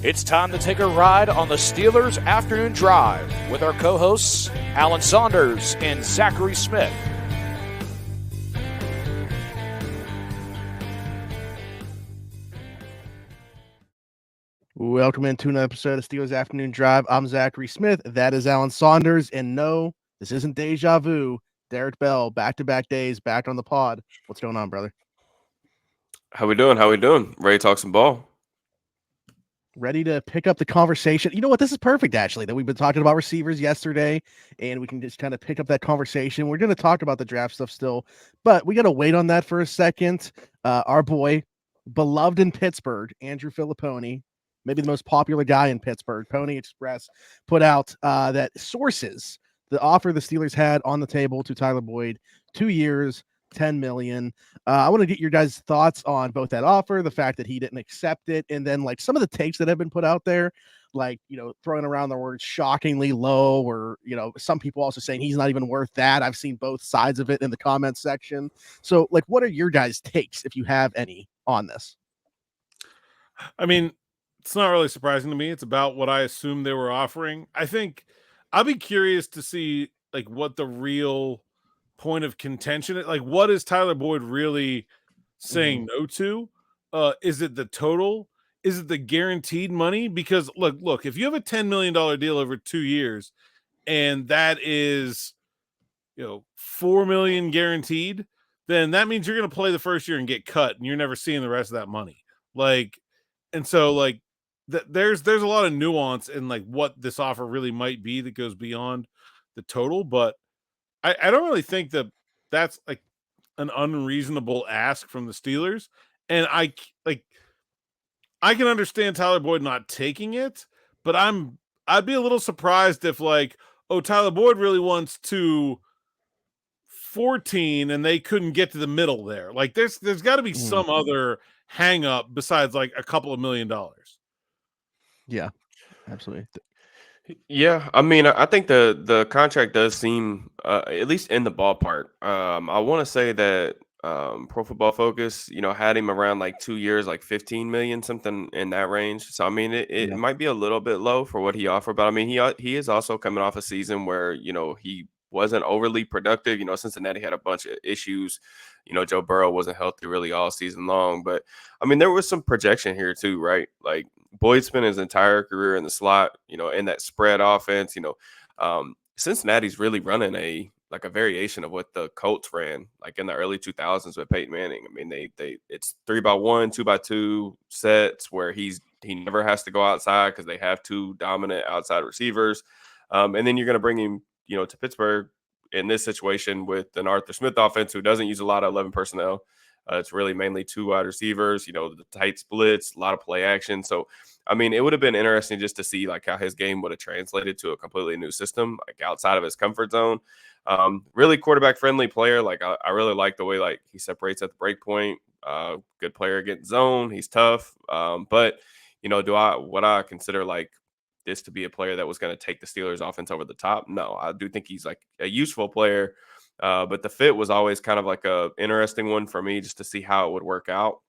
It's time to take a ride on the Steelers Afternoon Drive with our co-hosts, Alan Saunders and Zachary Smith. Welcome into another episode of Steelers Afternoon Drive. I'm Zachary Smith. That is Alan Saunders. And no, this isn't deja vu. Derrick Bell, back-to-back days, back on the pod. What's going on, brother? How we doing? Ready to talk some ball? Ready to pick up the conversation. You know what? This is perfect, actually, that we've been talking about receivers yesterday, and we can just kind of pick up that conversation. We're going to talk about the draft stuff still, but we got to wait on that for a second. Our boy, beloved in Pittsburgh, Andrew Filipponi, maybe the most popular guy in Pittsburgh, Pony Express, put out that sources, the offer the Steelers had on the table to Tyler Boyd, 2 years, $10 million. I want to get your guys' thoughts on both that offer, the fact that he didn't accept it, and then like some of the takes that have been put out there, like, you know, throwing around the word shockingly low, or, you know, some people also saying he's not even worth that. I've seen both sides of it in the comments section. So, like, what are your guys' takes, if you have any, on this? I mean, it's not really surprising to me. It's about what I assumed they were offering. I think I'll be curious to see like what the real point of contention is. Like, what is Tyler Boyd really saying no to? Is it the total? Is it the guaranteed money? Because look, if you have a $10 million deal over 2 years and that is, you know, $4 million guaranteed, then that means you're going to play the first year and get cut and you're never seeing the rest of that money. Like, and so like there's a lot of nuance in like what this offer really might be that goes beyond the total, but I don't really think that that's like an unreasonable ask from the Steelers. And I can understand Tyler Boyd not taking it, but I'd be a little surprised if like, oh, Tyler Boyd really wants to 14 and they couldn't get to the middle there. Like there's got to be some other hang up besides like a couple of $1 million. Yeah, absolutely. Yeah, I mean, I think the contract does seem at least in the ballpark. I want to say that Pro Football Focus, you know, had him around like 2 years, like 15 million, something in that range. So I mean, it might be a little bit low for what he offered, but I mean, he is also coming off a season where, you know, he wasn't overly productive. You know, Cincinnati had a bunch of issues. You know, Joe Burrow wasn't healthy really all season long, but I mean, there was some projection here too, right? Like Boyd spent his entire career in the slot, you know, in that spread offense. You know, Cincinnati's really running a variation of what the Colts ran like in the early 2000s with Peyton Manning. I mean, it's 3-by-1, 2-by-2 sets where he never has to go outside because they have two dominant outside receivers. And then you're going to bring him, you know, to Pittsburgh in this situation with an Arthur Smith offense who doesn't use a lot of 11 personnel. It's really mainly two wide receivers, you know, the tight splits, a lot of play action. So, I mean, it would have been interesting just to see like how his game would have translated to a completely new system, like outside of his comfort zone. Really quarterback friendly player. Like I really like the way like he separates at the break point. Good player against zone. He's tough. But you know, would I consider like this to be a player that was going to take the Steelers offense over the top? No, I do think he's like a useful player. But the fit was always kind of like a interesting one for me just to see how it would work out.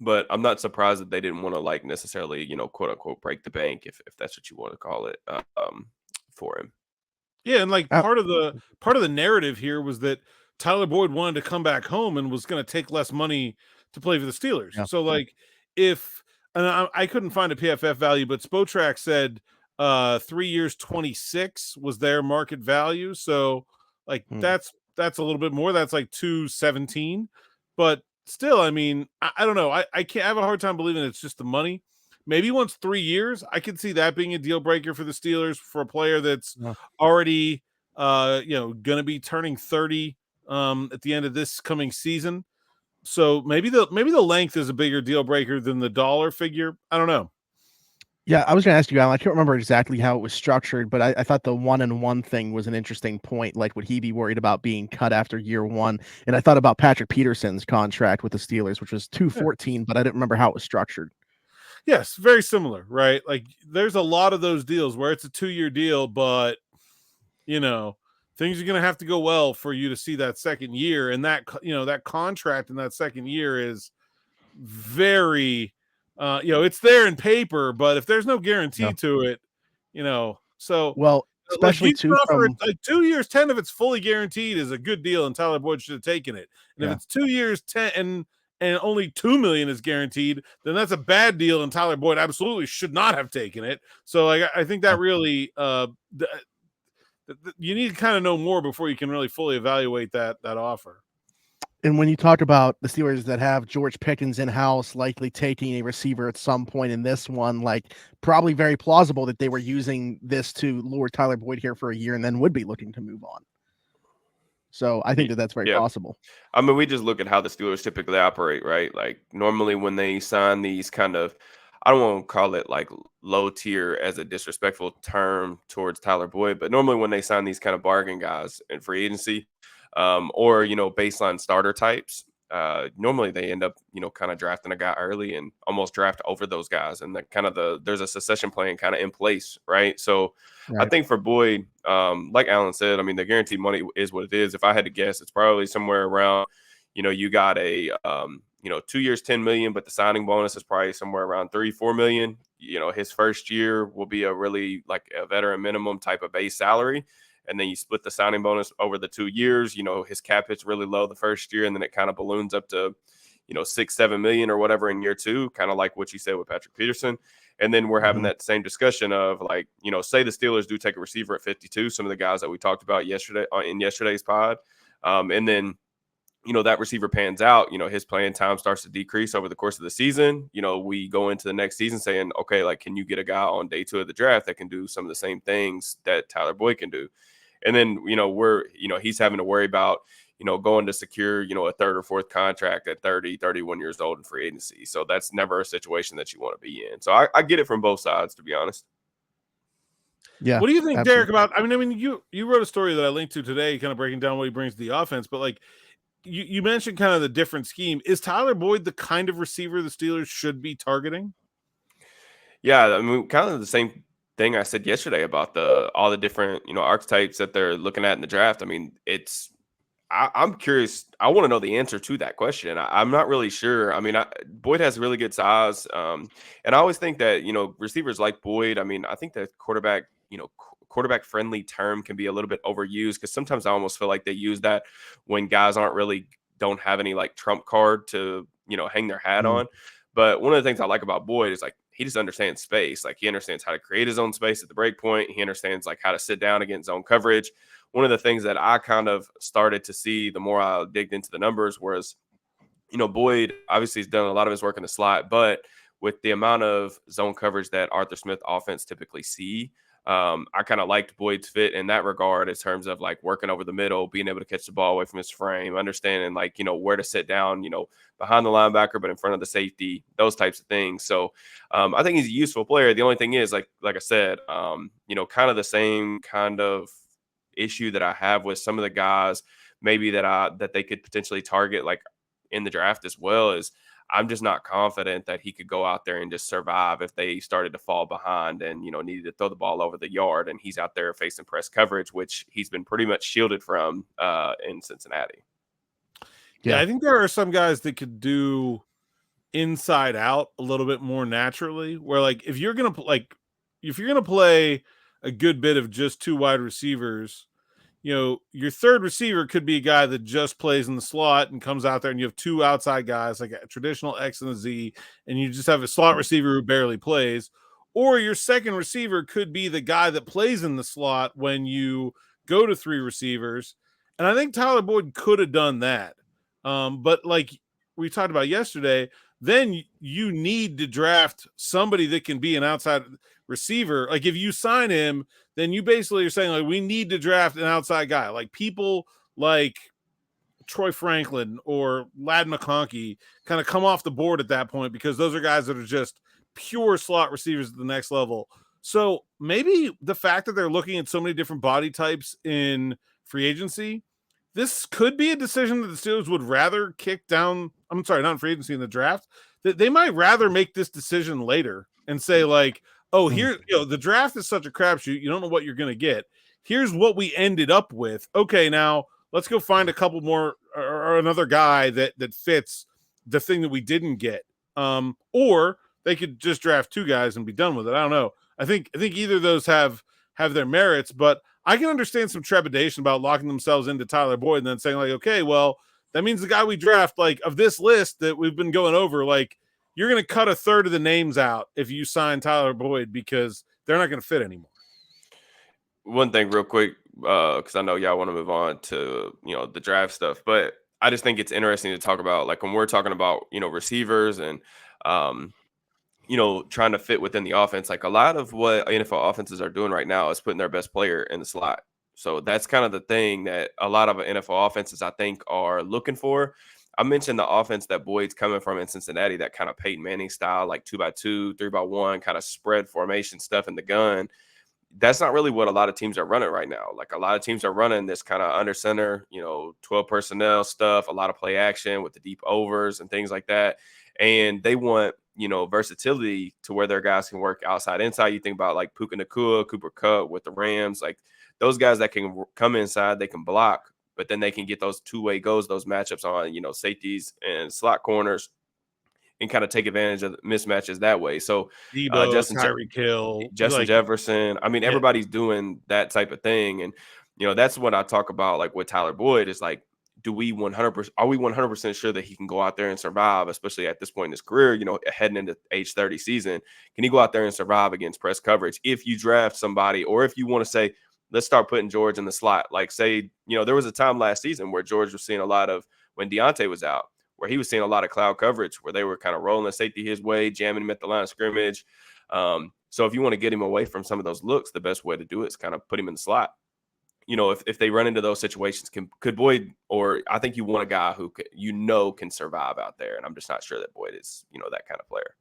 But I'm not surprised that they didn't want to like necessarily, you know, quote unquote break the bank, if that's what you want to call it, for him. Yeah, and like part of the narrative here was that Tyler Boyd wanted to come back home and was going to take less money to play for the Steelers. Yeah. So like I couldn't find a PFF value, but Spotrac said 3 years 26 was their market value. So like that's a little bit more. That's like 217. But still, I mean, I don't know. I can't have a hard time believing it's just the money. Maybe once 3 years, I could see that being a deal breaker for the Steelers for a player that's already, you know, going to be turning 30 at the end of this coming season. So maybe the length is a bigger deal breaker than the dollar figure. I don't know. Yeah, I was going to ask you, Alan. I can't remember exactly how it was structured, but I thought the 1-and-1 thing was an interesting point. Like, would he be worried about being cut after year one? And I thought about Patrick Peterson's contract with the Steelers, which was 214, but I didn't remember how it was structured. Yes, very similar, right? Like, there's a lot of those deals where it's a 2-year deal, but, you know, things are going to have to go well for you to see that second year. And that, you know, that contract in that second year is very It's there in paper, but if there's no guarantee Yeah. to it, so Well, like especially you too can offer from it, like 2 years, 10 if it's fully guaranteed is a good deal, and Tyler Boyd should have taken it. And if Yeah. it's 2 years, 10 and only $2 million is guaranteed, then that's a bad deal, and Tyler Boyd absolutely should not have taken it. So I think that really you need to kind of know more before you can really fully evaluate that offer. And when you talk about the Steelers that have George Pickens in house, likely taking a receiver at some point in this one, like probably very plausible that they were using this to lure Tyler Boyd here for a year and then would be looking to move on. So I think that that's very possible. I mean, we just look at how the Steelers typically operate, right? Like normally when they sign these kind of, I don't want to call it like low tier as a disrespectful term towards Tyler Boyd, but normally when they sign these kind of bargain guys in free agency, or baseline starter types, normally they end up kind of drafting a guy early and almost draft over those guys, and that kind of there's a succession plan kind of in place, right? So I think for Boyd, like Alan said, I mean the guaranteed money is what it is. If I had to guess, it's probably somewhere around, you got a 2 years, 10 million, but the signing bonus is probably somewhere around 3-4 million. His first year will be a really like a veteran minimum type of base salary. And then you split the signing bonus over the 2 years. His cap hit's really low the first year, and then it kind of balloons up to, 6-7 million or whatever in year two, kind of like what you said with Patrick Peterson. And then we're having that same discussion of like, say the Steelers do take a receiver at 52, some of the guys that we talked about yesterday in yesterday's pod. And then, that receiver pans out, his playing time starts to decrease over the course of the season. We go into the next season saying, okay, like, can you get a guy on day 2 of the draft that can do some of the same things that Tyler Boyd can do? And then, he's having to worry about, going to secure, a third or fourth contract at 30, 31 years old in free agency. So that's never a situation that you want to be in. So I get it from both sides, to be honest. Yeah. What do you think, absolutely. Derek, about, I mean, you wrote a story that I linked to today, kind of breaking down what he brings to the offense, but like you mentioned kind of the different scheme. Is Tyler Boyd the kind of receiver the Steelers should be targeting? Yeah. I mean, kind of the same thing I said yesterday about all the different, archetypes that they're looking at in the draft. I mean, I'm curious. I want to know the answer to that question. I'm not really sure. I mean, Boyd has really good size. And I always think that, receivers like Boyd, I mean, I think that quarterback friendly term can be a little bit overused because sometimes I almost feel like they use that when guys don't have any like trump card to, hang their hat on. But one of the things I like about Boyd is like, he just understands space. Like he understands how to create his own space at the break point. He understands like how to sit down against zone coverage. One of the things that I kind of started to see the more I digged into the numbers was, Boyd obviously has done a lot of his work in the slot, but with the amount of zone coverage that Arthur Smith offense typically see, I kind of liked Boyd's fit in that regard in terms of like working over the middle, being able to catch the ball away from his frame, understanding like, where to sit down, behind the linebacker, but in front of the safety, those types of things. So I think he's a useful player. The only thing is like I said, kind of the same kind of issue that I have with some of the guys maybe that they could potentially target like in the draft as well is I'm just not confident that he could go out there and just survive if they started to fall behind and, needed to throw the ball over the yard and he's out there facing press coverage, which he's been pretty much shielded from in Cincinnati. Yeah, I think there are some guys that could do inside out a little bit more naturally where like if you're going to play a good bit of just 2 wide receivers, your third receiver could be a guy that just plays in the slot and comes out there and you have 2 outside guys, like a traditional X and a Z, and you just have a slot receiver who barely plays. Or your second receiver could be the guy that plays in the slot when you go to 3 receivers. And I think Tyler Boyd could have done that. But like we talked about yesterday, then you need to draft somebody that can be an outside receiver. Like if you sign him, then you basically are saying like we need to draft an outside guy, like people like Troy Franklin or Ladd McConkey kind of come off the board at that point because those are guys that are just pure slot receivers at the next level. So maybe the fact that they're looking at so many different body types in free agency, this could be a decision that the Steelers would rather kick down. I'm sorry, not in free agency, in the draft. That they might rather make this decision later and say like, oh, here, the draft is such a crapshoot. You don't know what you're going to get. Here's what we ended up with. Okay, now let's go find a couple more or another guy that fits the thing that we didn't get. Or they could just draft 2 guys and be done with it. I don't know. I think either of those have their merits, but I can understand some trepidation about locking themselves into Tyler Boyd and then saying like, okay, well, that means the guy we draft, like of this list that we've been going over, like you're going to cut a third of the names out if you sign Tyler Boyd because they're not going to fit anymore. One thing real quick, because I know y'all want to move on to, the draft stuff, but I just think it's interesting to talk about, like when we're talking about, receivers and, trying to fit within the offense, like a lot of what NFL offenses are doing right now is putting their best player in the slot. So that's kind of the thing that a lot of NFL offenses, I think, are looking for. I mentioned the offense that Boyd's coming from in Cincinnati, that kind of Peyton Manning style, like 2x2, 3x1, kind of spread formation stuff in the gun. That's not really what a lot of teams are running right now. Like a lot of teams are running this kind of under center, 12 personnel stuff, a lot of play action with the deep overs and things like that. And they want, versatility to where their guys can work outside, inside. You think about like Puka Nacua, Cooper Kupp with the Rams, like those guys that can come inside, they can block, but then they can get those two-way goes, those matchups on, safeties and slot corners, and kind of take advantage of mismatches that way. So Debo, Justin Jefferson, I mean, everybody's doing that type of thing. And, that's what I talk about, like with Tyler Boyd is like, are we 100% sure that he can go out there and survive, especially at this point in his career, heading into age 30 season? Can he go out there and survive against press coverage? If you draft somebody, or if you want to say, let's start putting George in the slot, like say, there was a time last season where George was seeing a lot of, when Deontay was out, where he was seeing a lot of cloud coverage, where they were kind of rolling the safety his way, jamming him at the line of scrimmage. So if you want to get him away from some of those looks, the best way to do it is kind of put him in the slot. If they run into those situations, could Boyd, or I think you want a guy who can survive out there, and I'm just not sure that Boyd is that kind of player.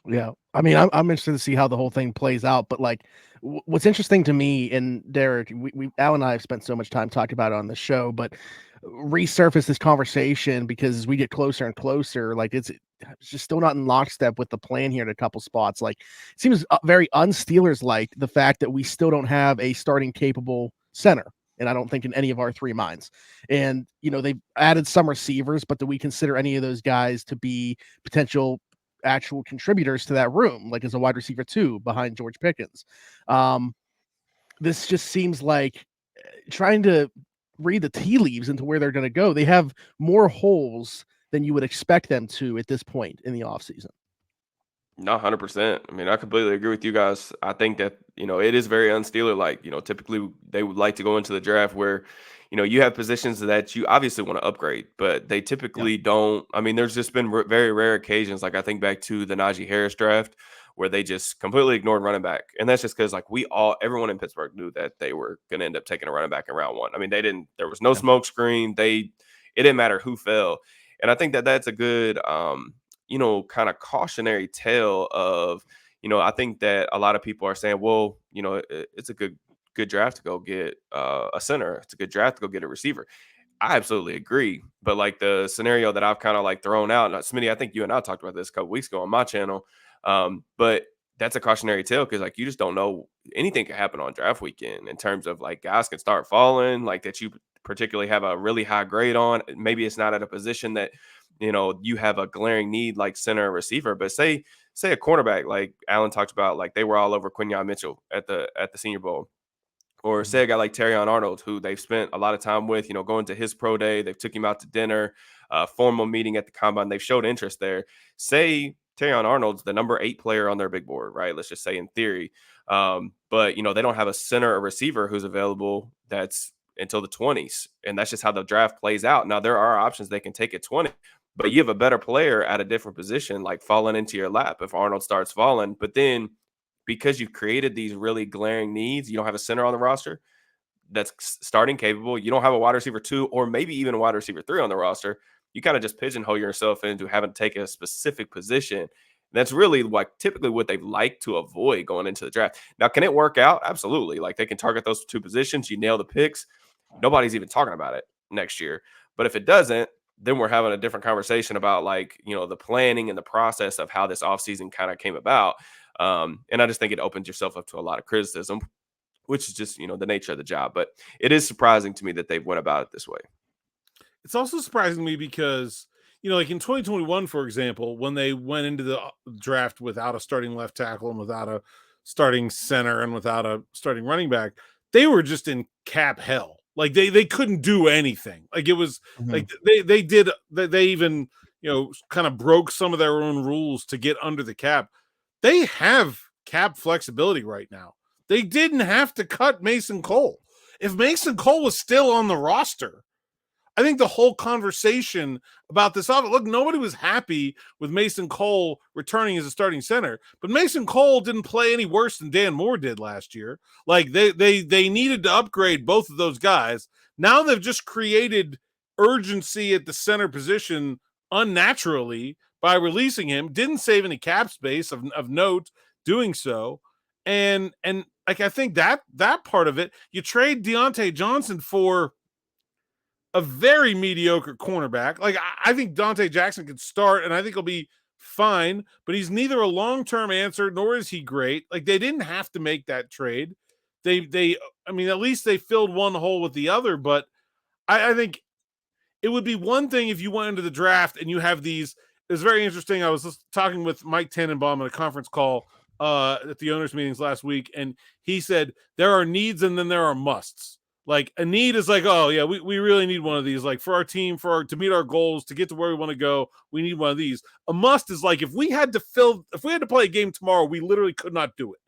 Yeah, I mean, I'm interested to see how the whole thing plays out. But like, what's interesting to me, and Derek, we Al and I have spent so much time talking about it on the show, but resurface this conversation because as we get closer and closer, like it's just still not in lockstep with the plan here in a couple spots. Like, it seems very un-Steelers like the fact that we still don't have a starting capable center. And I don't think in any of our 3 minds. And, they've added some receivers, but do we consider any of those guys to be potential actual contributors to that room, like as a wide receiver 2 behind George Pickens? This just seems like trying to read the tea leaves into where they're going to go. They have more holes than you would expect them to at this point in the offseason. No, 100%. I mean, I completely agree with you guys. I think that, it is very un-Steeler like, typically they would like to go into the draft where, you have positions that you obviously want to upgrade, but they typically don't. I mean, there's just been very rare occasions. Like I think back to the Najee Harris draft where they just completely ignored running back. And that's just because like everyone in Pittsburgh knew that they were going to end up taking a running back in round 1. I mean, there was no smoke screen. It didn't matter who fell. And I think that that's a good, kind of cautionary tale of, I think that a lot of people are saying, well, it's a good draft to go get a center. It's a good draft to go get a receiver. I absolutely agree. But like the scenario that I've kind of like thrown out, and Smitty, I think you and I talked about this a couple weeks ago on my channel. But that's a cautionary tale because like you just don't know, anything can happen on draft weekend in terms of like guys can start falling, like that you particularly have a really high grade on. Maybe it's not at a position that you have a glaring need like center or receiver, but say a cornerback, like Alan talked about, like they were all over Quinyon Mitchell at the Senior Bowl. Or say a guy like Terrion Arnold, who they've spent a lot of time with, going to his pro day. They've took him out to dinner, formal meeting at the combine. They've showed interest there. Say Terrion Arnold's the number 8 player on their big board, right? Let's just say in theory. But, they don't have a center or receiver who's available that's until the 20s. And that's just how the draft plays out. Now, there are options they can take at 20, but you have a better player at a different position, like falling into your lap if Arnold starts falling. But then, because you've created these really glaring needs, you don't have a center on the roster that's starting capable. You don't have a wide receiver 2 or maybe even a wide receiver 3 on the roster. You kind of just pigeonhole yourself into having to take a specific position. And that's really like typically what they like to avoid going into the draft. Now, can it work out? Absolutely. Like they can target those 2 positions. You nail the picks. Nobody's even talking about it next year. But if it doesn't, then we're having a different conversation about like, the planning and the process of how this offseason kind of came about. And I just think it opens yourself up to a lot of criticism, which is just, the nature of the job. But it is surprising to me that they went about it this way. It's also surprising to me because, like in 2021, for example, when they went into the draft without a starting left tackle and without a starting center and without a starting running back, they were just in cap hell. Like they couldn't do anything. Like it was like they even, kind of broke some of their own rules to get under the cap. They have cap flexibility right now. They didn't have to cut Mason Cole. If Mason Cole was still on the roster, I think the whole conversation about this offense, look, nobody was happy with Mason Cole returning as a starting center, but Mason Cole didn't play any worse than Dan Moore did last year. Like they needed to upgrade both of those guys. Now they've just created urgency at the center position unnaturally by releasing him. Didn't save any cap space of note doing so. And like I think that part of it, you trade Deontay Johnson for a very mediocre cornerback. Like I think Dante Jackson could start, and I think he'll be fine, but he's neither a long-term answer nor is he great. Like they didn't have to make that trade. I mean, at least they filled one hole with the other, but I think it would be one thing if you went into the draft and you have these. It was very interesting. I was just talking with Mike Tannenbaum at a conference call at the owners' meetings last week, and he said there are needs and then there are musts. Like a need is like, oh yeah, we really need one of these. Like for our team, to meet our goals, to get to where we want to go, we need one of these. A must is like if we had to play a game tomorrow, we literally could not do it.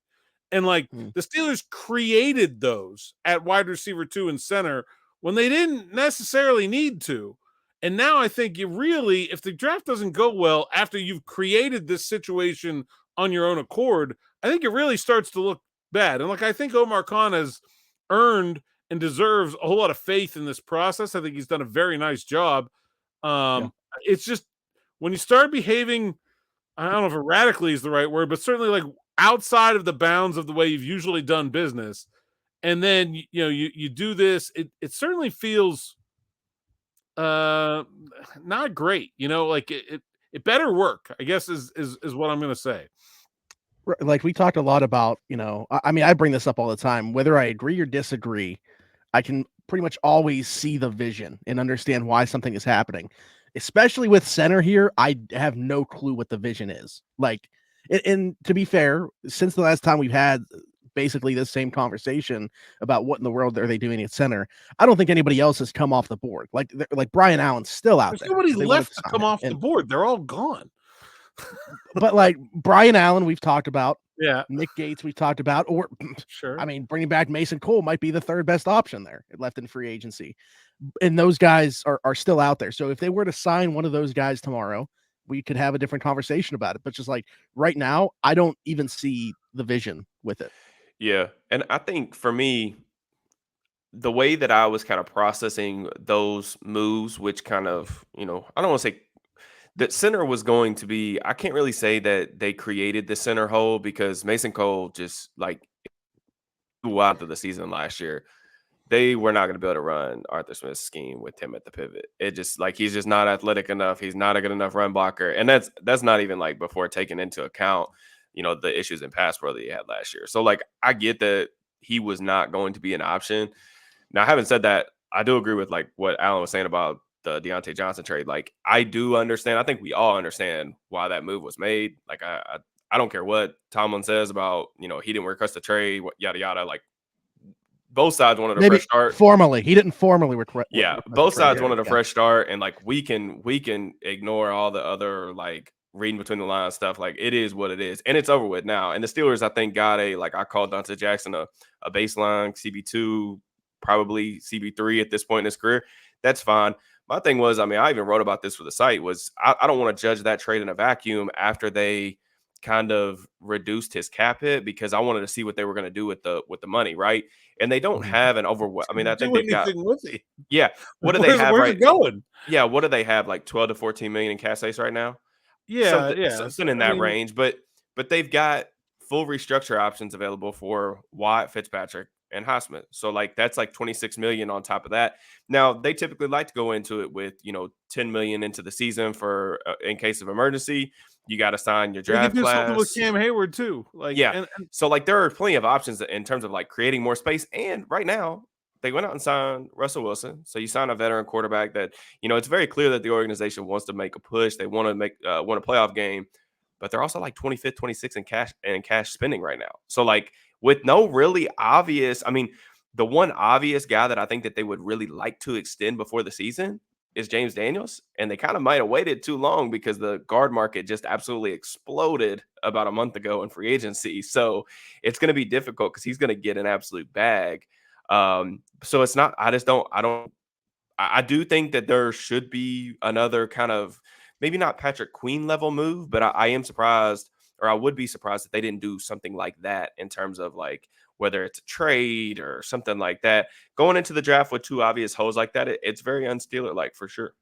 And like the Steelers created those at wide receiver 2 and center when they didn't necessarily need to. And now I think if the draft doesn't go well after you've created this situation on your own accord, I think it really starts to look bad. And like I think Omar Khan has earned and deserves a whole lot of faith in this process. I think he's done a very nice job. It's just when you start behaving, I don't know if erratically is the right word, but certainly like outside of the bounds of the way you've usually done business, and then you do this, it certainly feels not great. Like it better work, I guess is what I'm going to say. Like we talked a lot about, I mean, I bring this up all the time, whether I agree or disagree, I can pretty much always see the vision and understand why something is happening. Especially with center here, I have no clue what the vision is. Like, and to be fair, since the last time we've had basically this same conversation about what in the world are they doing at center, I don't think anybody else has come off the board. Like Brian Allen's still out there. Nobody left to come off the board. They're all gone. But like Brian Allen, we've talked about. Yeah. Nick Gates, we've talked about. Or sure. I mean, bringing back Mason Cole might be the third best option there. It left in free agency. And those guys are still out there. So if they were to sign one of those guys tomorrow, we could have a different conversation about it. But just like right now, I don't even see the vision with it. Yeah. And I think for me, the way that I was kind of processing those moves, which kind of, I don't want to say that center was going to be, I can't really say that they created the center hole because Mason Cole just like out of the season last year, they were not going to be able to run Arthur Smith's scheme with him at the pivot. It just like, he's just not athletic enough. He's not a good enough run blocker. And that's not even like before taking into account, the issues in pass pro that he had last year. So like, I get that he was not going to be an option. Now, having said that, I do agree with like what Alan was saying about the Deontay Johnson trade. Like I do understand. I think we all understand why that move was made. Like I don't care what Tomlin says about, he didn't request a trade, yada, yada. Like both sides wanted a fresh start. Formally. He didn't formally request. Yeah. Both sides wanted a fresh start. And like, we can ignore all the other, like reading between the lines stuff. Like it is what it is. And it's over with now. And the Steelers, I think got I called Dante Jackson a baseline CB2, probably CB3 at this point in his career. That's fine. My thing was, I mean, I even wrote about this for the site, was I don't want to judge that trade in a vacuum after they kind of reduced his cap hit, because I wanted to see what they were going to do with the money, right? And they don't have an I mean, I think they've got yeah. What do they have? Where's it going? Yeah, what do they have? Like 12 to 14 million in cash space right now? Yeah, something in that range. But they've got full restructure options available for Watt, Fitzpatrick, and Highsmith. So like that's like 26 million on top of that. Now they typically like to go into it with 10 million into the season for in case of emergency. You got to sign your draft class. Something with Cam Hayward too. Like yeah. And so like there are plenty of options in terms of like creating more space. And right now they went out and signed Russell Wilson. So you sign a veteran quarterback that, it's very clear that the organization wants to make a push. They want to win a playoff game, but they're also like 25th, 26th in cash spending right now. So like with no really obvious, I mean, the one obvious guy that I think that they would really like to extend before the season is James Daniels. And they kind of might have waited too long because the guard market just absolutely exploded about a month ago in free agency. So it's going to be difficult because he's going to get an absolute bag. So it's not, I do think that there should be another kind of, maybe not Patrick Queen level move, but I am surprised, or I would be surprised if they didn't do something like that in terms of like, whether it's a trade or something like that. Going into the draft with two obvious holes like that, it's very un-Steeler-like for sure.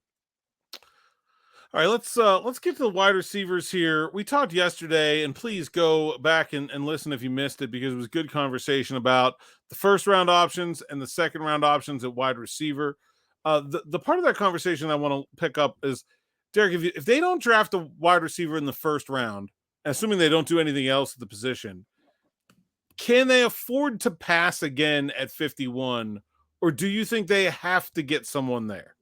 All right, let's get to the wide receivers here. We talked yesterday, and please go back and listen if you missed it, because it was good conversation about the first round options and the second round options at wide receiver. The part of that conversation I want to pick up is, Derrick, if they don't draft a wide receiver in the first round, assuming they don't do anything else at the position, can they afford to pass again at 51, or do you think they have to get someone there?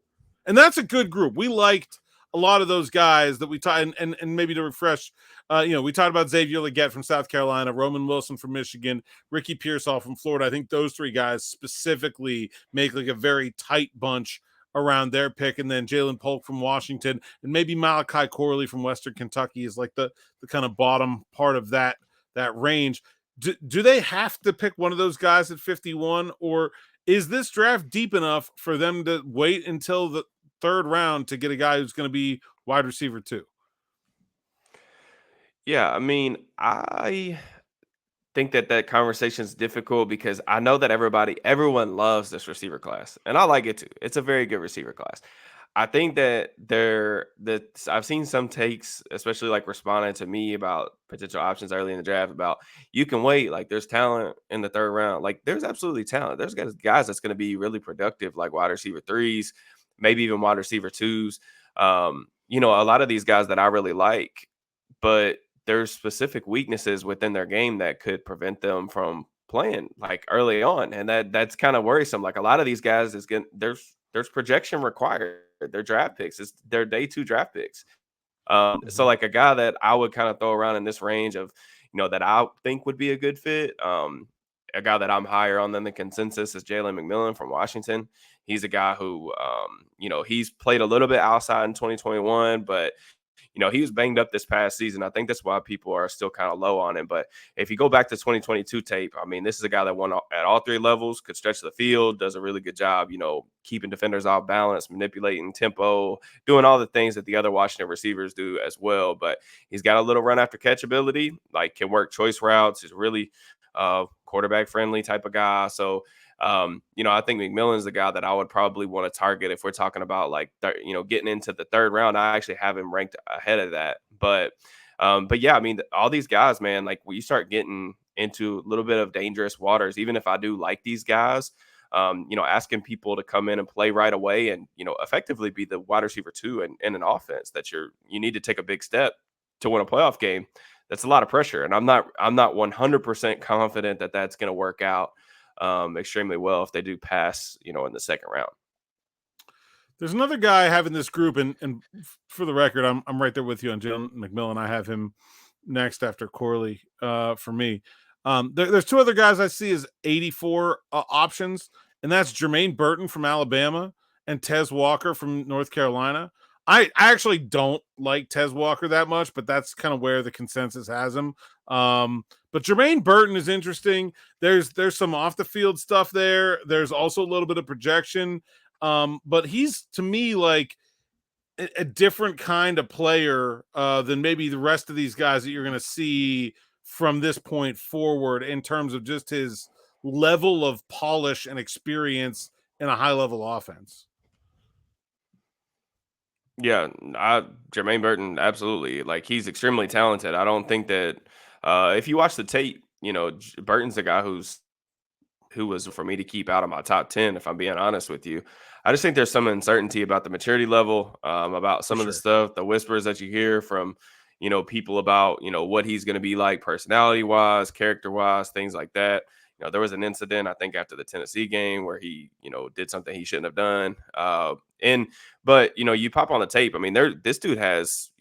And that's a good group. We liked a lot of those guys that we talked, and maybe to refresh, we talked about Xavier Legette from South Carolina, Roman Wilson from Michigan, Ricky Pearsall from Florida. I think those three guys specifically make like a very tight bunch around their pick, and then Jalen Polk from Washington, and maybe Malachi Corley from Western Kentucky is like the kind of bottom part of that range. Do they have to pick one of those guys at 51, or is this draft deep enough for them to wait until the third round to get a guy who's going to be wide receiver 2? Yeah, I mean, I think that conversation is difficult because I know that everyone loves this receiver class, and I like it too. It's a very good receiver class. I think that I've seen some takes, especially like responding to me about potential options early in the draft about you can wait, like there's talent in the third round. Like there's absolutely talent. There's guys that's going to be really productive, like wide receiver 3s, maybe even wide receiver 2s. A lot of these guys that I really like, but there's specific weaknesses within their game that could prevent them from playing like early on. And that's kind of worrisome. Like a lot of these guys there's projection required. Their draft picks. It's their day 2 draft picks. So like a guy that I would kind of throw around in this range of, that I think would be a good fit. A guy that I'm higher on than the consensus is Jalen McMillan from Washington. He's a guy who, he's played a little bit outside in 2021, but he was banged up this past season. I think that's why people are still kind of low on him. But if you go back to 2022 tape, I mean, this is a guy that won at all 3 levels, could stretch the field, does a really good job, keeping defenders off balance, manipulating tempo, doing all the things that the other Washington receivers do as well. But he's got a little run after catch ability, like can work choice routes. He's really quarterback friendly type of guy. So, I think McMillan is the guy that I would probably want to target if we're talking about like, getting into the third round. I actually have him ranked ahead of that. But yeah, I mean, all these guys, man, like when you start getting into a little bit of dangerous waters, even if I do like these guys, asking people to come in and play right away and, effectively be the wide receiver 2 in an offense that you need to take a big step to win a playoff game. That's a lot of pressure. And I'm not 100% confident that that's going to work out extremely well if they do pass, in the second round. There's another guy I have in this group, and for the record, I'm right there with you on Jalen McMillan. I have him next after Corley for me. There's 2 other guys I see as 84 options, and that's Jermaine Burton from Alabama and Tez Walker from North Carolina. I actually don't like Tez Walker that much, but that's kind of where the consensus has him. But Jermaine Burton is interesting. There's some off the field stuff there. There's also a little bit of projection. But he's, to me, like a different kind of player than maybe the rest of these guys that you're going to see from this point forward in terms of just his level of polish and experience in a high level offense. Yeah, Jermaine Burton, absolutely. Like he's extremely talented. I don't think that if you watch the tape, Burton's a guy who was for me to keep out of my top 10, if I'm being honest with you. I just think there's some uncertainty about the maturity level, about some of the stuff, the whispers that you hear from, people about, what he's going to be like personality wise, character wise, things like that. there was an incident, I think, after the Tennessee game where he, did something he shouldn't have done. But you pop on the tape. I mean, this dude has,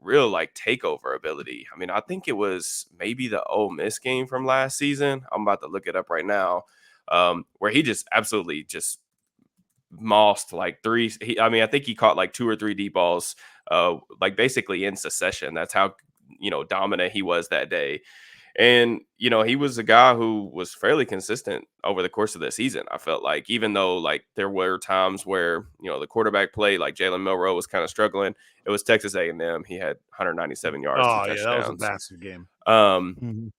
real like takeover ability. I mean, I think it was maybe the Ole Miss game from last season. I'm about to look it up right now, where he just absolutely just mossed like three. I think he caught like 2 or 3 deep balls, like basically in succession. That's how dominant he was that day. And, he was a guy who was fairly consistent over the course of the season. I felt like, even though like there were times where, the quarterback play, like Jalen Milroe was kind of struggling, it was Texas A&M. He had 197 yards, 2 touchdowns. That was a massive game.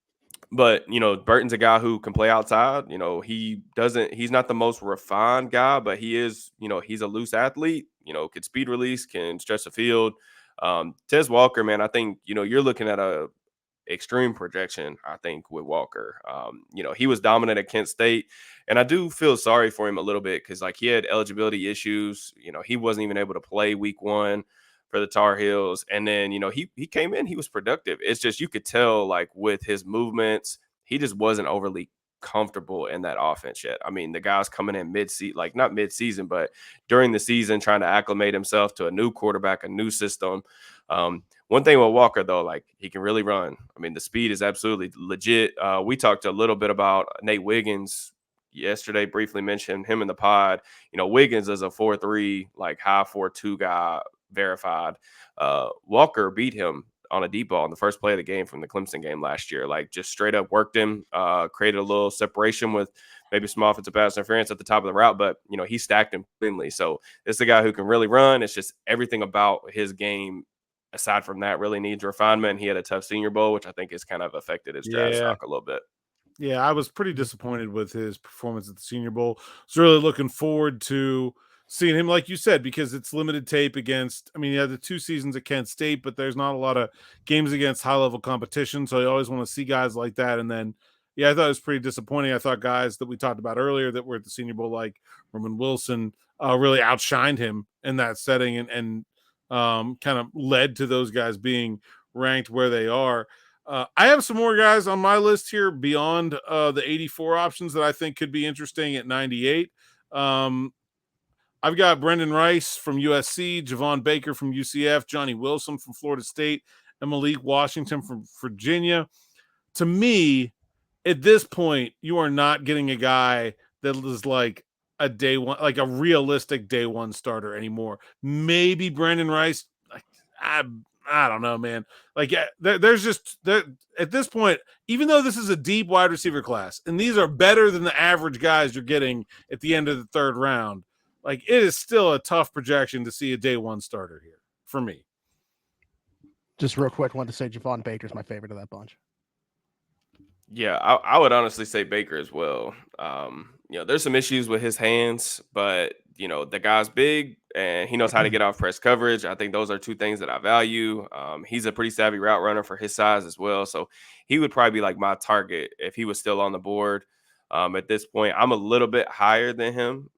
But, Burton's a guy who can play outside. He's not the most refined guy, but he is, he's a loose athlete, could speed release, can stretch the field. Tez Walker, man, I think, you're looking at a extreme projection, I think, with Walker. He was dominant at Kent State, and I do feel sorry for him a little bit because like he had eligibility issues. He wasn't even able to play week 1 for the Tar Heels, and then he came in, he was productive. It's just you could tell like with his movements, he just wasn't overly comfortable in that offense yet. I mean, the guy's coming in not mid-season, but during the season, trying to acclimate himself to a new quarterback, a new system. One thing with Walker, though, like he can really run. I mean, the speed is absolutely legit. We talked a little bit about Nate Wiggins yesterday, briefly mentioned him in the pod. Wiggins is a 4.3, like high 4.2 guy, verified. Walker beat him on a deep ball in the first play of the game from the Clemson game last year. Like just straight up worked him, created a little separation with maybe some offensive pass interference at the top of the route, but he stacked him cleanly. So it's a guy who can really run. It's just everything about his game, aside from that, really needs refinement. He had a tough Senior Bowl, which I think has kind of affected his draft stock a little bit. Yeah, I was pretty disappointed with his performance at the Senior Bowl. I was really looking forward to seeing him, like you said, because it's limited tape against, he had the 2 seasons at Kent State, but there's not a lot of games against high-level competition, so you always want to see guys like that. And then, I thought it was pretty disappointing. I thought guys that we talked about earlier that were at the Senior Bowl, like Roman Wilson, really outshined him in that setting and kind of led to those guys being ranked where they are. I have some more guys on my list here beyond the 84 options that I think could be interesting at 98. I've got Brendan Rice from USC, Javon Baker from UCF, Johnny Wilson from Florida State, and Malik Washington from Virginia. To me, at this point, you are not getting a guy that is like a day one, like a realistic day one starter anymore. Maybe Brendan Rice. I don't know, man. Like there's just at this point, even though this is a deep wide receiver class, and these are better than the average guys you're getting at the end of the 3rd round, like it is still a tough projection to see a day one starter here for me. Just real quick, I wanted to say Javon Baker's my favorite of that bunch. Yeah, I would honestly say Baker as well. There's some issues with his hands, but the guy's big and he knows how to get off press coverage. I think those are 2 things that I value. He's a pretty savvy route runner for his size as well. So he would probably be like my target if he was still on the board. At this point, I'm a little bit higher than him.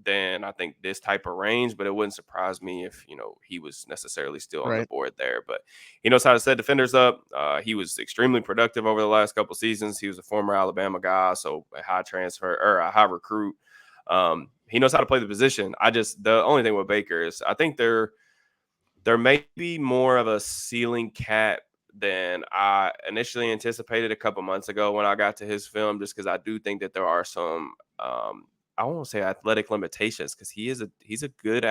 Than I think this type of range, but it wouldn't surprise me if, he was necessarily still on the board there. But he knows how to set defenders up. He was extremely productive over the last couple seasons. He was a former Alabama guy, so a high transfer or a high recruit. He knows how to play the position. The only thing with Baker is I think there may be more of a ceiling cap than I initially anticipated a couple months ago when I got to his film, just because I do think that there are some I won't say athletic limitations because he's a good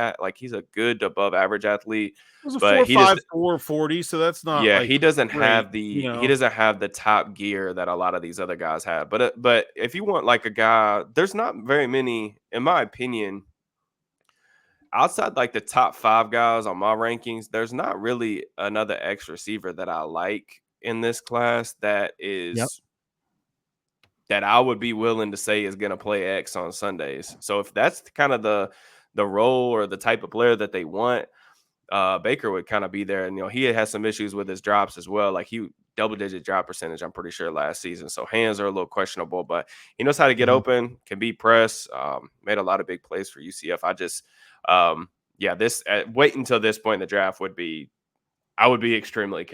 above average athlete. It was a but 4.5, 4.40, so that's not. Yeah, like he doesn't great, have he doesn't have the top gear that a lot of these other guys have. But if you want like a guy, there's not very many, in my opinion, outside like the top 5 guys on my rankings. There's not really another X receiver that I like in this class that is. That I would be willing to say is going to play X on Sundays. So if that's kind of the role or the type of player that they want, Baker would kind of be there. And, he has some issues with his drops as well. Like he double-digit drop percentage, I'm pretty sure, last season. So hands are a little questionable, but he knows how to get open, can be pressed, made a lot of big plays for UCF. I just, wait until this point in the draft would be I would be extremely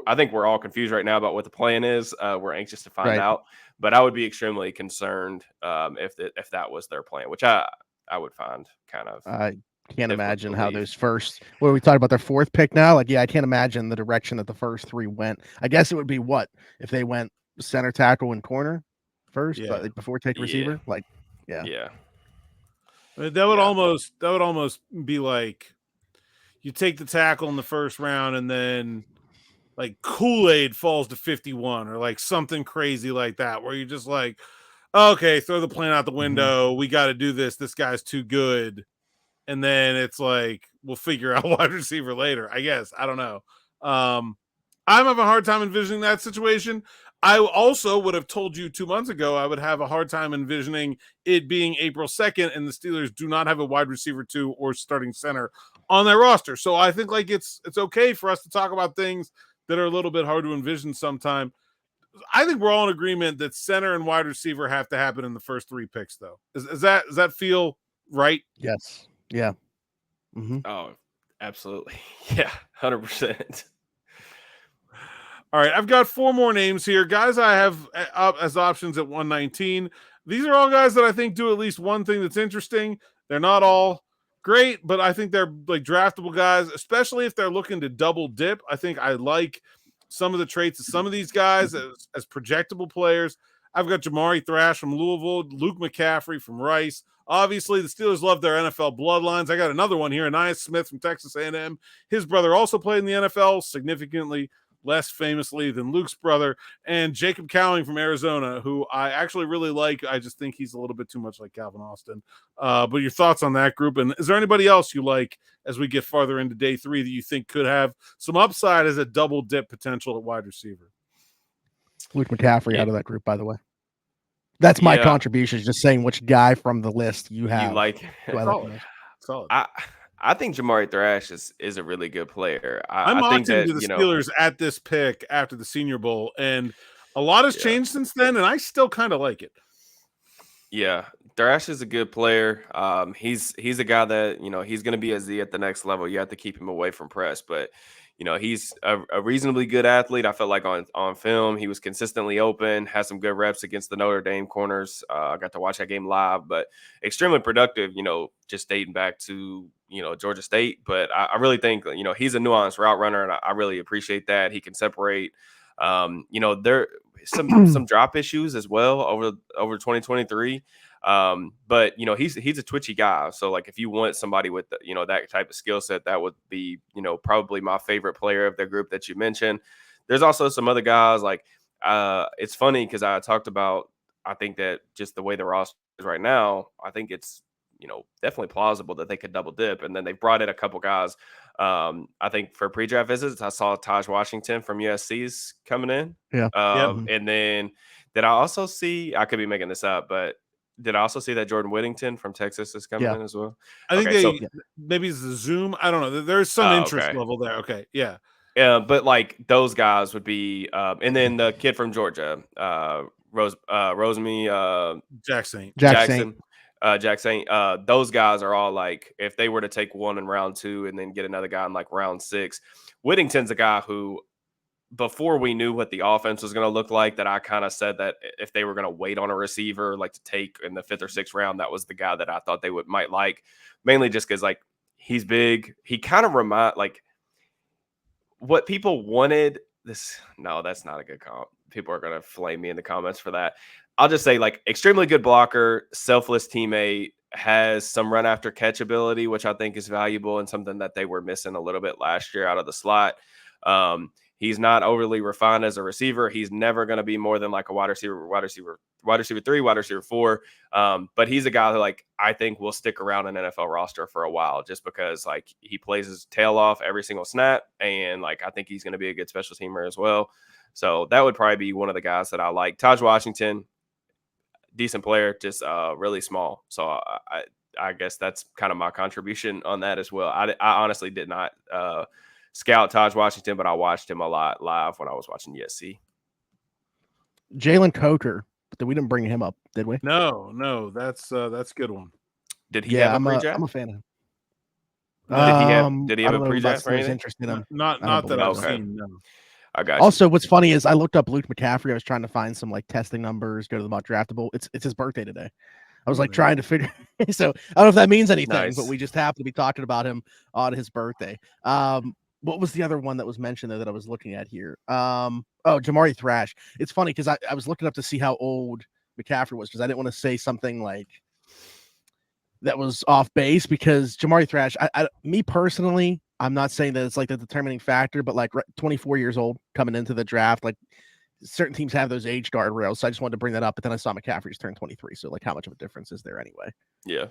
I think we're all confused right now about what the plan is. We're anxious to find out, but I would be extremely concerned if that was their plan, which I would find kind of. I can't imagine how believe. those first. What we talked about their fourth pick now. Like, yeah, I can't imagine the direction that the first three went. I guess it would be what if they went center, tackle, and corner first, but before take receiver. Like, yeah. That would almost be like you take the tackle in the first round and then like Kool-Aid falls to 51 or like something crazy like that, where you're just like, okay, throw the plan out the window. We got to do this. This guy's too good. And then it's like, we'll figure out wide receiver later, I guess. I don't know. I'm having a hard time envisioning that situation. I also would have told you 2 months ago I would have a hard time envisioning it being April 2nd and the Steelers do not have a wide receiver 2 or starting center on their roster. So I think like it's okay for us to talk about things that are a little bit hard to envision sometime. I think we're all in agreement that center and wide receiver have to happen in the first 3 picks, though. Does that feel right? Yes. Yeah. Oh, absolutely. Yeah, 100%. All right, I've got 4 more names here. Guys I have up as options at 119. These are all guys that I think do at least one thing that's interesting. They're not all great, but I think they're like draftable guys, especially if they're looking to double dip. I think I like some of the traits of some of these guys as projectable players. I've got Jamari Thrash from Louisville, Luke McCaffrey from Rice. Obviously, the Steelers love their NFL bloodlines. I got another one here, Anais Smith from Texas A&M. His brother also played in the NFL, significantly less famously than Luke's brother, and Jacob Cowing from Arizona, who I actually really like. I just think he's a little bit too much like Calvin Austin. But your thoughts on that group, and is there anybody else you like as we get farther into day 3 that you think could have some upside as a double dip potential at wide receiver? Luke McCaffrey out of that group, by the way. That's my contribution, just saying which guy from the list you have. You like. Solid. I think Jamari Thrash is a really good player. I'm I think opting that to the Steelers at this pick after the Senior Bowl, and a lot has changed since then, and I still kind of like it. Yeah, Thrash is a good player. He's a guy that he's going to be a Z at the next level. You have to keep him away from press, but he's a reasonably good athlete. I felt like on film he was consistently open, had some good reps against the Notre Dame corners. I got to watch that game live, but extremely productive. Just dating back to Georgia State. But I really think he's a nuanced route runner, and I really appreciate that. He can separate. There some drop issues as well over 2023. But he's a twitchy guy. So like if you want somebody with that type of skill set, that would be probably my favorite player of the group that you mentioned. There's also some other guys like it's funny because I talked about I think that just the way the roster is right now, I think it's definitely plausible that they could double dip. And then they brought in a couple guys. I think for pre-draft visits, I saw Taj Washington from USC's coming in. Yeah. And then did I also see, I could be making this up, but did I also see that Jordan Whittington from Texas is coming in as well? I think maybe it's the Zoom. I don't know. There's some interest level there. Okay. Yeah. Yeah. But like those guys would be, and then the kid from Georgia, Rosemy, Jackson. Jack Saint, those guys are all like, if they were to take one in round 2 and then get another guy in like round 6, Whittington's a guy who, before we knew what the offense was going to look like, that I kind of said that if they were going to wait on a receiver, like to take in the 5th or 6th round, that was the guy that I thought they might like, mainly just because like he's big. He kind of like what people wanted. No, that's not a good comp. People are going to flame me in the comments for that. I'll just say like extremely good blocker, selfless teammate, has some run after catch ability, which I think is valuable and something that they were missing a little bit last year out of the slot. He's not overly refined as a receiver. He's never going to be more than like a wide receiver 3, wide receiver 4. But he's a guy who like I think will stick around an NFL roster for a while just because like he plays his tail off every single snap. And like I think he's going to be a good special teamer as well. So that would probably be one of the guys that I like. Taj Washington, decent player, just really small. So I guess that's kind of my contribution on that as well. I honestly did not scout Taj Washington, but I watched him a lot live when I was watching USC. Jalen Coker, but we didn't bring him up, did we? No, that's a good one. Did he have a pre-draft? I'm a fan of him. Did he I have a don't know about pre-draft or Steelers anything? interest in him. Not I don't that believe I've so. Okay. seen. No. I got you. Also, what's funny is I looked up Luke McCaffrey. I was trying to find some like testing numbers, go to the mock draftable. It's his birthday today. I was like trying to figure. So I don't know if that means anything, Nice. but we just happen to be talking about him on his birthday. What was the other one that was mentioned there that I was looking at here? Jamari Thrash. It's funny because I was looking up to see how old McCaffrey was because I didn't want to say something like that was off base because Jamari Thrash, me personally, I'm not saying that it's like the determining factor, but like 24 years old coming into the draft, like certain teams have those age guardrails. So I just wanted to bring that up, but then I saw McCaffrey just turned 23. So like how much of a difference is there anyway? Yeah.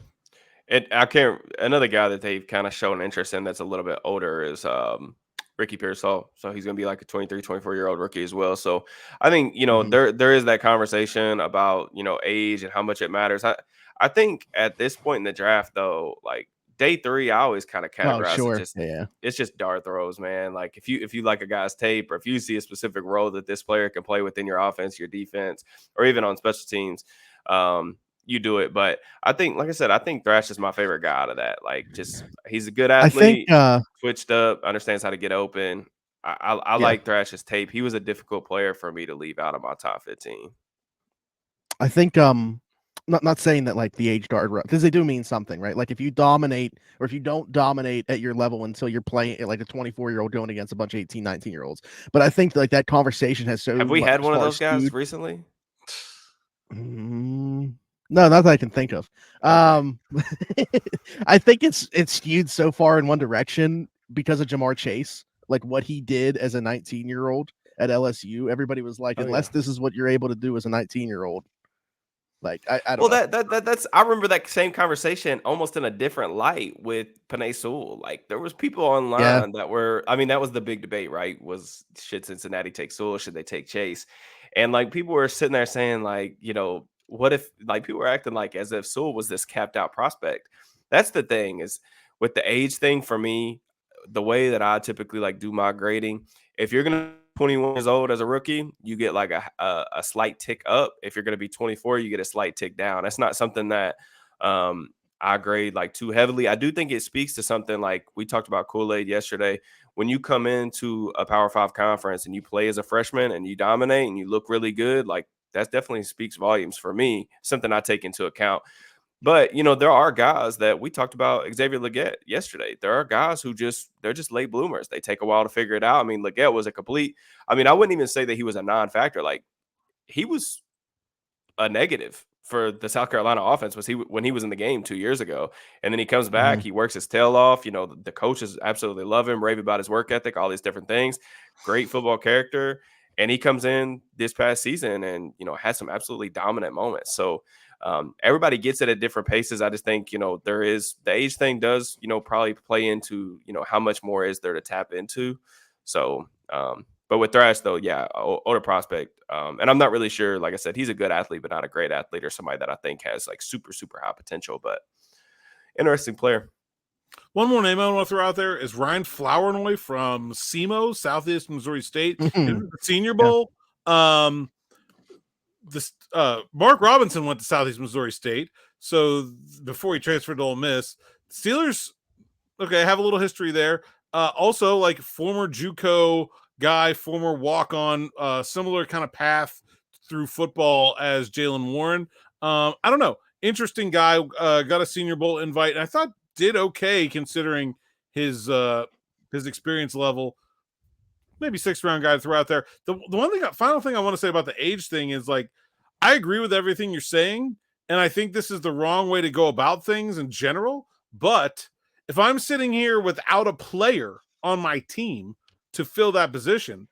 Another guy that they've kind of shown interest in that's a little bit older is Ricky Pearsall. So he's going to be like a 23, 24-year-old rookie as well. So I think, there is that conversation about, age and how much it matters. I think at this point in the draft, though, like day 3, I always kind of categorize it it's just dart throws, man. Like if you like a guy's tape or if you see a specific role that this player can play within your offense, your defense, or even on special teams, you do it. But I think, like I said, I think Thrash is my favorite guy out of that. Like, just he's a good athlete, switched up, understands how to get open. I like Thrash's tape. He was a difficult player for me to leave out of my top 15. I think not saying that like the age guard because they do mean something, right? Like if you dominate or if you don't dominate at your level until you're playing like a 24-year-old going against a bunch of 18, 19-year-olds. But I think like that conversation has so have we had one of those guys recently? No, not that I can think of. Okay. I think it's skewed so far in one direction because of Jamar Chase, like what he did as a 19-year-old at LSU. Everybody was like, unless this is what you're able to do as a 19-year-old. Like I don't know. That's I remember that same conversation almost in a different light with Penei Sewell. Like there was people online that were, I mean, that was the big debate, right? Was should Cincinnati take Sewell? Should they take Chase? And like people were sitting there saying, like, what if like people were acting like as if Sewell was this capped out prospect? That's the thing is with the age thing for me, the way that I typically like do my grading, if you're gonna 21 years old as a rookie, you get like a slight tick up. If you're going to be 24, you get a slight tick down. That's not something that I grade like too heavily. I do think it speaks to something like we talked about Kool-Aid yesterday. When you come into a Power 5 conference and you play as a freshman and you dominate and you look really good, like that definitely speaks volumes for me, something I take into account. But, there are guys that we talked about, Xavier Legette yesterday. There are guys who they're just late bloomers. They take a while to figure it out. I mean, Legette was I wouldn't even say that he was a non-factor. Like, he was a negative for the South Carolina offense when he was in the game 2 years ago. And then he comes back, he works his tail off. The coaches absolutely love him, rave about his work ethic, all these different things. Great football character. And he comes in this past season and, has some absolutely dominant moments. So, everybody gets it at different paces. I just think, there is the age thing does, probably play into, how much more is there to tap into. So, but with Thrash though, older prospect. And I'm not really sure, like I said, he's a good athlete, but not a great athlete or somebody that I think has like super, super high potential, but interesting player. One more name I want to throw out there is Ryan Flournoy from SEMO, Southeast Missouri State, the Senior Bowl. Mark Robinson went to Southeast Missouri State, so before he transferred to Ole Miss, Steelers have a little history there. Also, like former JUCO guy, former walk-on, similar kind of path through football as Jalen Warren. I don't know, interesting guy. Got a Senior Bowl invite, and I thought did okay considering his experience level. Maybe 6th round guy to throw out there. The final thing I want to say about the age thing is like, I agree with everything you're saying. And I think this is the wrong way to go about things in general. But if I'm sitting here without a player on my team to fill that position,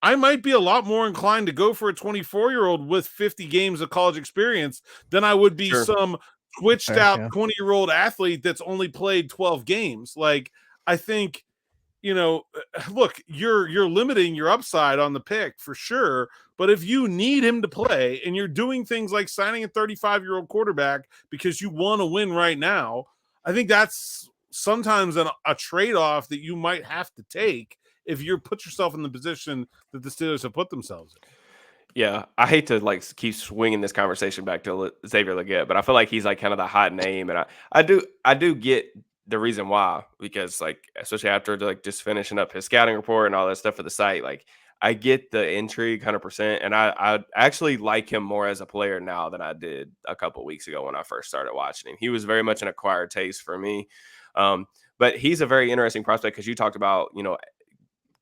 I might be a lot more inclined to go for a 24-year-old with 50 games of college experience than I would be some twitched out 20-year-old athlete that's only played 12 games. Like, I think, look, you're limiting your upside on the pick for sure. But if you need him to play and you're doing things like signing a 35-year-old quarterback because you want to win right now, I think that's sometimes a trade-off that you might have to take if you put yourself in the position that the Steelers have put themselves in. Yeah, I hate to like keep swinging this conversation back to Xavier Legette, but I feel like he's like kind of the hot name, and I do get the reason why, because like, especially after like just finishing up his scouting report and all that stuff for the site, like I get the intrigue 100%. And I actually like him more as a player now than I did a couple weeks ago when I first started watching him. He was very much an acquired taste for me. But he's a very interesting prospect because you talked about,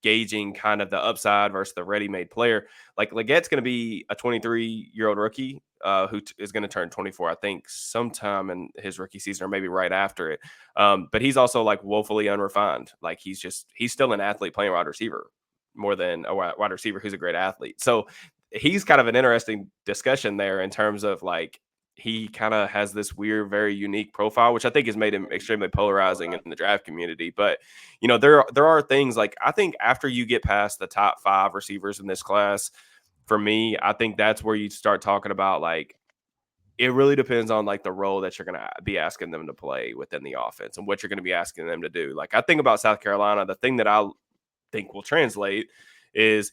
gauging kind of the upside versus the ready-made player. Like Legette's going to be a 23-year-old rookie who is going to turn 24, I think, sometime in his rookie season or maybe right after it. But he's also like woefully unrefined. Like he's still an athlete playing wide receiver more than a wide receiver who's a great athlete. So he's kind of an interesting discussion there in terms of like, he kind of has this weird, very unique profile, which I think has made him extremely polarizing in the draft community. But, there are things like, I think after you get past the top 5 receivers in this class, for me, I think that's where you start talking about like, it really depends on like the role that you're going to be asking them to play within the offense and what you're going to be asking them to do. Like I think about South Carolina, the thing that I think will translate is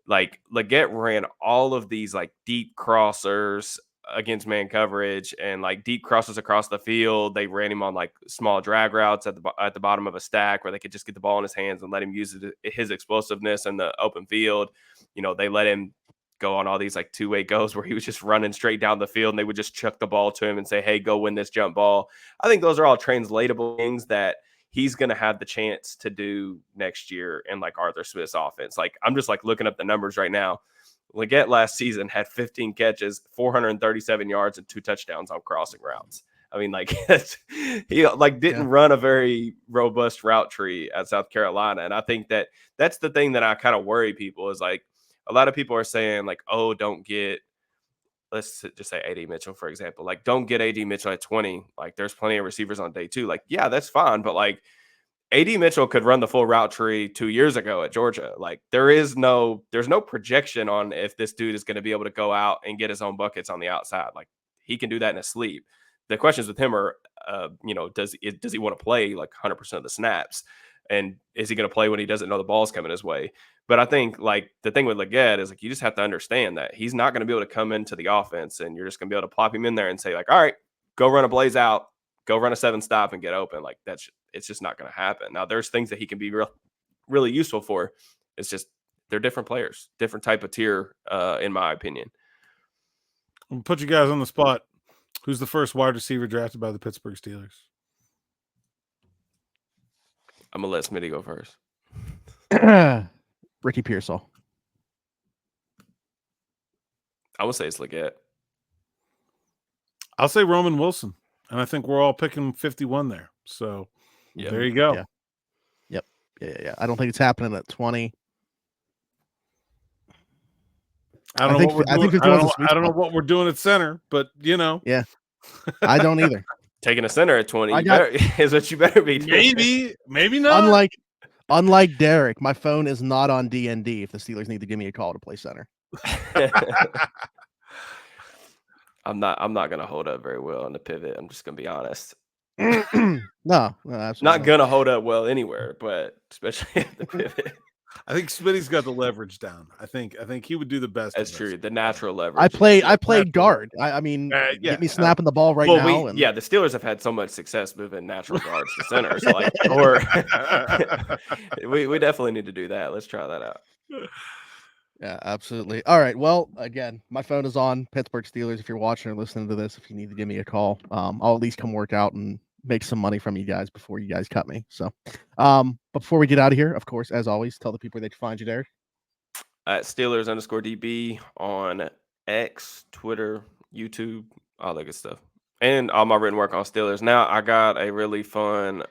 like Legette ran all of these like deep crossers against man coverage and like deep crosses across the field. They ran him on like small drag routes at the bottom of a stack where they could just get the ball in his hands and let him use his explosiveness in the open field. They let him go on all these like two-way goes where he was just running straight down the field and they would just chuck the ball to him and say, hey, go win this jump ball. I think those are all translatable things that he's going to have the chance to do next year in like Arthur Smith's offense. Like I'm just like looking up the numbers right now. Legette last season had 15 catches, 437 yards, and 2 touchdowns on crossing routes. I mean, like he like didn't run a very robust route tree at South Carolina. And I think that's the thing that I kind of worry people is like a lot of people are saying like, oh, don't get, let's just say AD Mitchell, for example, like don't get AD Mitchell at 20. Like there's plenty of receivers on day 2. Like, yeah, that's fine. But like AD Mitchell could run the full route tree 2 years ago at Georgia. Like there's no projection on if this dude is going to be able to go out and get his own buckets on the outside. Like he can do that in his sleep. The questions with him are, does he want to play like 100% of the snaps? And is he going to play when he doesn't know the ball's coming his way? But I think like the thing with Legette is like, you just have to understand that he's not going to be able to come into the offense and you're just going to be able to plop him in there and say like, all right, go run a blaze out, go run a 7-stop and get open. Like it's just not going to happen. Now there's things that he can be really useful for. It's just, they're different players, different type of tier, in my opinion. I'm gonna put you guys on the spot. Who's the first wide receiver drafted by the Pittsburgh Steelers? I'm going to let Smitty go first. Ricky Pearsall. I would say it's Legette. I'll say Roman Wilson. And I think we're all picking 51 there. So there you go. Yeah. Yep. Yeah. I don't think it's happening at 20. I don't know what we're doing at center, but Yeah. I don't either. Taking a center at 20 is what you better be doing. Maybe not. Unlike Derrick, my phone is not on DND if the Steelers need to give me a call to play center. I'm not gonna hold up very well on the pivot. I'm just gonna be honest. No, absolutely not gonna hold up well anywhere, but especially at the pivot. I think Smitty's got the leverage down. I think he would do the best. That's true. The natural leverage. I played guard. I mean, get me snapping the ball right now. The Steelers have had so much success moving natural guards to center. So like, or we definitely need to do that. Let's try that out. Yeah, absolutely. All right. Well, again, my phone is on Pittsburgh Steelers. If you're watching or listening to this, if you need to give me a call, I'll at least come work out and make some money from you guys before you guys cut me. So, but before we get out of here, of course, as always, tell the people they can find you, Derrick. At Steelers_DB on X, Twitter, YouTube, all that good stuff. And all my written work on Steelers. Now I got a really fun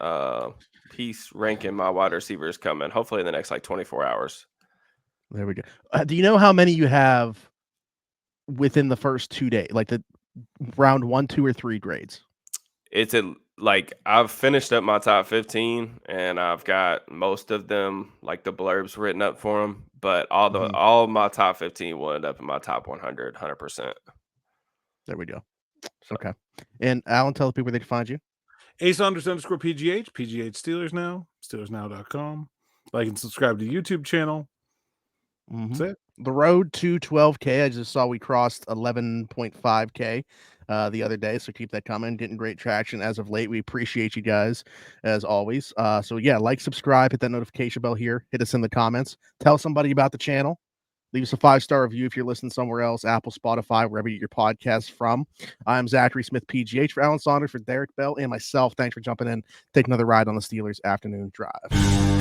piece ranking my wide receivers coming, hopefully in the next like 24 hours. There we go. Do you know how many you have within the first 2 days, like the round 1, 2, or 3 grades? It's like I've finished up my top 15 and I've got most of them, like the blurbs written up for them, but all my top 15 will end up in my top 100%. There we go. Okay. And Alan, tell the people where they can find you. Saunders_PGH, PGH Steelers Now, SteelersNow.com. Like and subscribe to the YouTube channel. Mhm. That's it. The road to 12K. I just saw we crossed 11.5K the other day, so keep that coming. Getting great traction as of late. We appreciate you guys as always. So yeah, like, subscribe, hit that notification bell here. Hit us in the comments. Tell somebody about the channel. Leave us a 5-star review if you're listening somewhere else, Apple, Spotify, wherever you get your podcasts from. I'm Zachary Smith, PGH, for Alan Saunders, for Derrick Bell, and myself. Thanks for jumping in. Take another ride on the Steelers afternoon drive.